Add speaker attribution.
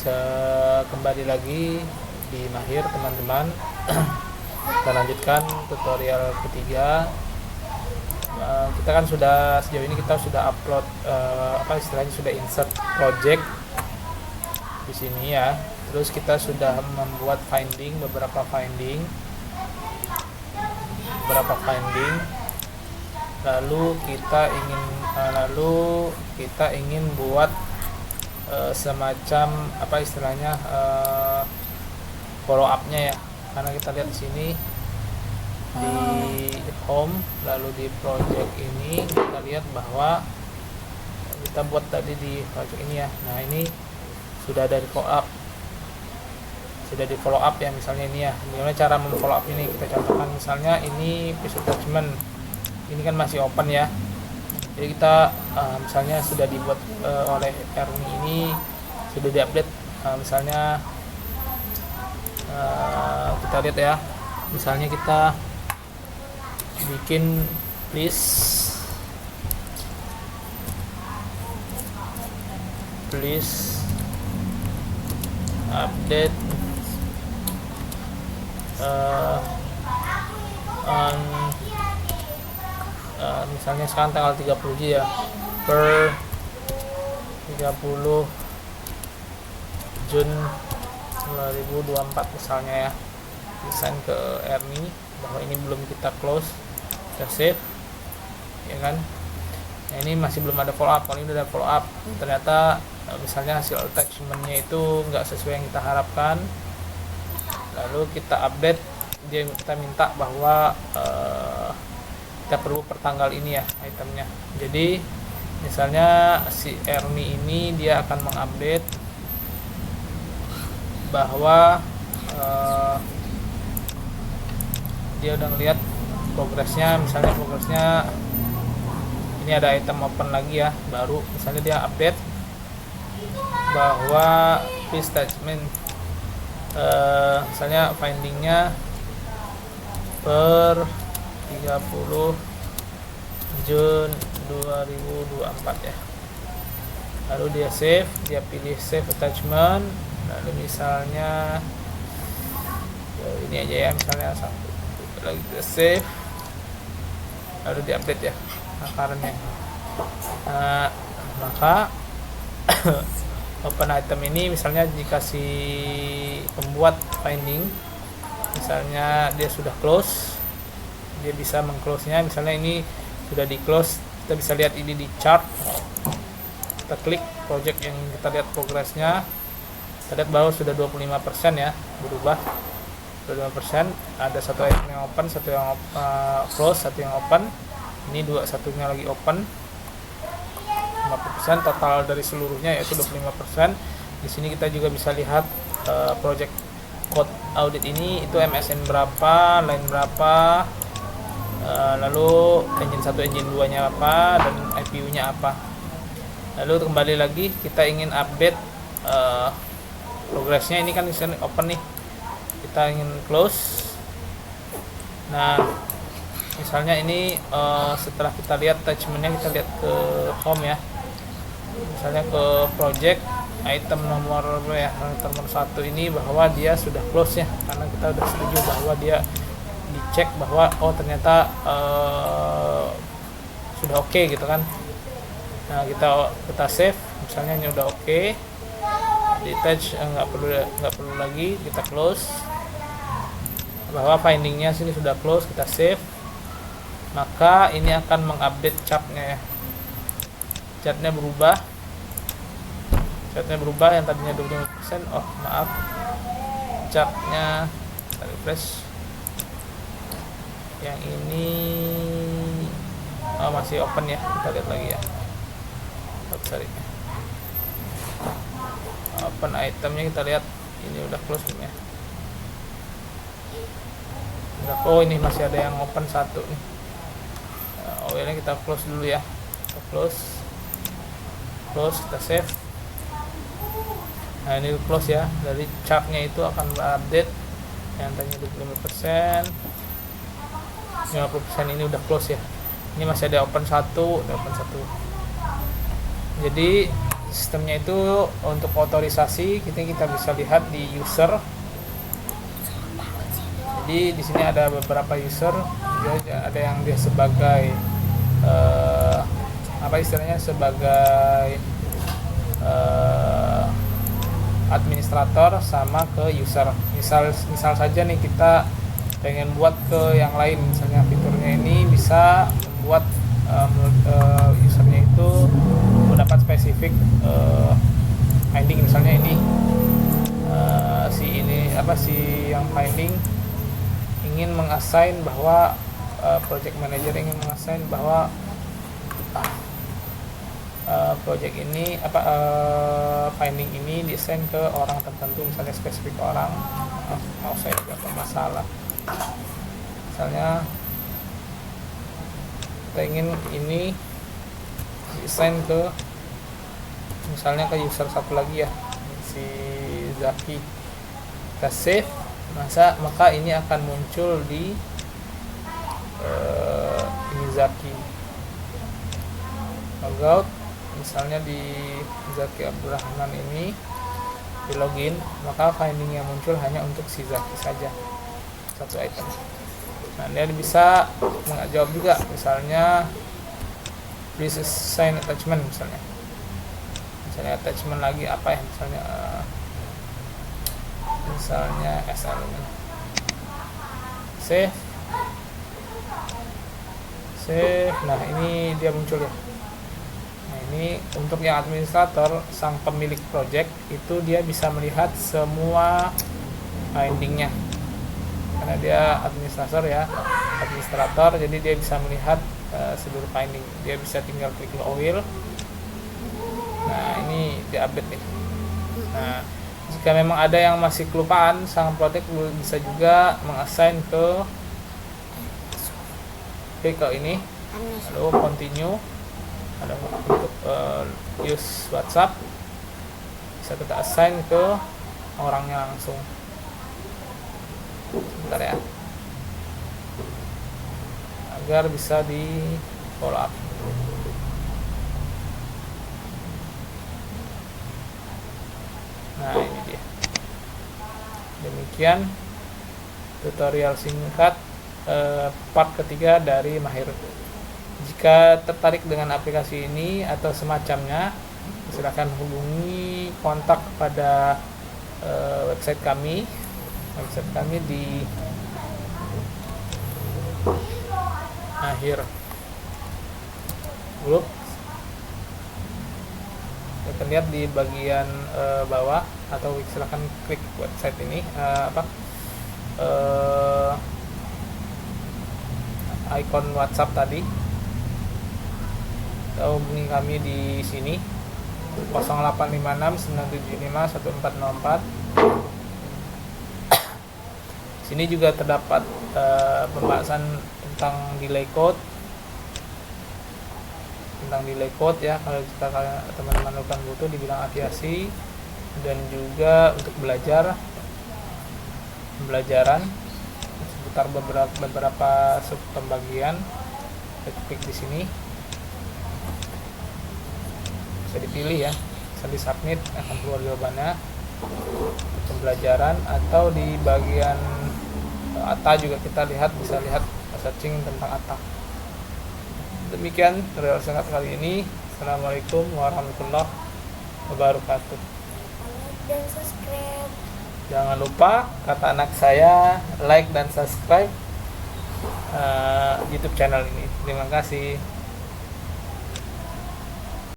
Speaker 1: kembali lagi di Mahir teman-teman. Kita lanjutkan tutorial ketiga. Kita kan sudah sejauh ini kita sudah upload istilahnya sudah insert project di sini ya. Terus kita sudah membuat beberapa finding. Lalu kita ingin buat semacam follow up-nya ya. Karena kita lihat di sini di home, lalu di project ini kita lihat bahwa kita buat tadi di project ini ya. Nah, ini sudah ada di follow up ya, misalnya ini ya. Bagaimana cara memfollow up ini? Kita contohkan misalnya ini piece attachment. Ini kan masih open ya. Jadi kita misalnya sudah dibuat oleh Ernie ini, sudah diupdate misalnya kita lihat ya, misalnya kita bikin please update on misalnya sekarang tanggal 30 ya, per 30 Jun 2024 misalnya ya. Desain ke Ernie bahwa ini belum kita close, kita save ya kan. Nah, ini masih belum ada follow up. Kalau ini udah ada follow up, ternyata misalnya hasil attachmentnya itu nggak sesuai yang kita harapkan, lalu kita update, kita minta bahwa kita perlu per tanggal ini ya itemnya. Jadi misalnya si Ernie ini dia akan mengupdate bahwa dia udah ngeliat progresnya. Misalnya progresnya ini ada item open lagi ya, baru misalnya dia update bahwa piece attachment misalnya findingnya per 30 Jun 2024 ya. Lalu dia save, dia pilih save attachment, lalu misalnya ini aja ya, misalnya satu lagi kita save, lalu di update ya akarnya. Maka open item ini misalnya jika si pembuat finding misalnya dia sudah close, dia bisa mengclose nya. Misalnya ini sudah di close, kita bisa lihat ini di chart. Kita klik project yang kita lihat progresnya, kita lihat bahwa sudah 25% ya, berubah 25%. Ada satu item yang open, satu yang close, satu yang open. Ini satunya lagi open. 50% total dari seluruhnya yaitu 25%. Di sini kita juga bisa lihat project code audit ini itu MSN berapa, line berapa, lalu engine 1, engine 2 nya apa, dan IPU nya apa. Lalu kembali lagi kita ingin update progresnya. Ini kan misalnya open nih, kita ingin close. Nah, misalnya ini setelah kita lihat attachmentnya, kita lihat ke home ya, misalnya ke project item nomor 1 ini bahwa dia sudah close ya, karena kita sudah setuju bahwa dia dicek bahwa ternyata sudah oke gitu kan. Nah, kita save, misalnya ini udah oke, detach, nggak perlu lagi, kita close bahwa findingnya sini sudah close, kita save. Maka ini akan mengupdate chartnya ya, chartnya berubah yang tadinya 25%, chartnya kita refresh, yang ini masih open ya, kita lihat lagi ya. Open itemnya kita lihat, ini udah close belum ya. Ini masih ada yang open satu nih. Ini kita close dulu ya, kita close, kita save. Nah, ini close ya, dari chartnya itu akan update yang tadinya 25%, 50% ini udah close ya. Ini masih ada open satu, Jadi Sistemnya itu untuk otorisasi kita bisa lihat di user. Jadi di sini ada beberapa user, ada yang dia sebagai apa istilahnya, sebagai administrator sama ke user. Misal saja nih kita pengen buat ke yang lain, misalnya fiturnya ini bisa membuat usernya itu mendapat spesifik finding, misalnya ini si yang finding ingin mengassign bahwa project manager ingin mengassign bahwa project ini finding ini desain ke orang tertentu, misalnya spesifik orang. Mau saya juga bermasalah, misalnya kita ingin ini desain ke misalnya ke user satu lagi ya, si Zaki. Kita save, maka ini akan muncul di ini Zaki. Logout, misalnya di Zaki Abdurrahman ini di login, maka finding yang muncul hanya untuk si Zaki saja, satu item. Nah, dia bisa menjawab juga, misalnya please assign attachment, misalnya attachment lagi apa ya, misalnya SL ini. Save. Nah, ini dia muncul ya. Nah, ini untuk yang administrator, sang pemilik project itu dia bisa melihat semua findingnya, karena dia administrator, jadi dia bisa melihat seluruh finding. Dia bisa tinggal klik oil. Nah, ini diupdate nih. Nah, jika memang ada yang masih kelupaan, sang project bisa juga mengassign ke ini, lalu continue, ada untuk use WhatsApp, bisa kita assign ke orangnya langsung. Bentar ya, agar bisa di follow up. Nah, ini dia. Demikian tutorial singkat part ketiga dari Mahir. Jika tertarik dengan aplikasi ini atau semacamnya, silakan hubungi kontak pada website kami di Mahir Group. Kita lihat di bagian bawah, atau silakan klik website ini, icon WhatsApp tadi, atau hubungi kami di sini 0856 975 1404. Sini juga terdapat pembahasan tentang delay code, ya, kalau jika teman-teman lakukan butuh di bidang aviasi, dan juga untuk pembelajaran seputar beberapa sub pembagian. Klik di sini, bisa dipilih ya, bisa di submit, akan keluar jawabannya pembelajaran, atau di bagian ATA juga kita bisa lihat searching tentang ATA. Demikian tutorial singkat kali ini. Assalamualaikum warahmatullahi wabarakatuh.
Speaker 2: Dan subscribe.
Speaker 1: Jangan lupa, kata anak saya, like dan subscribe YouTube channel ini. Terima kasih.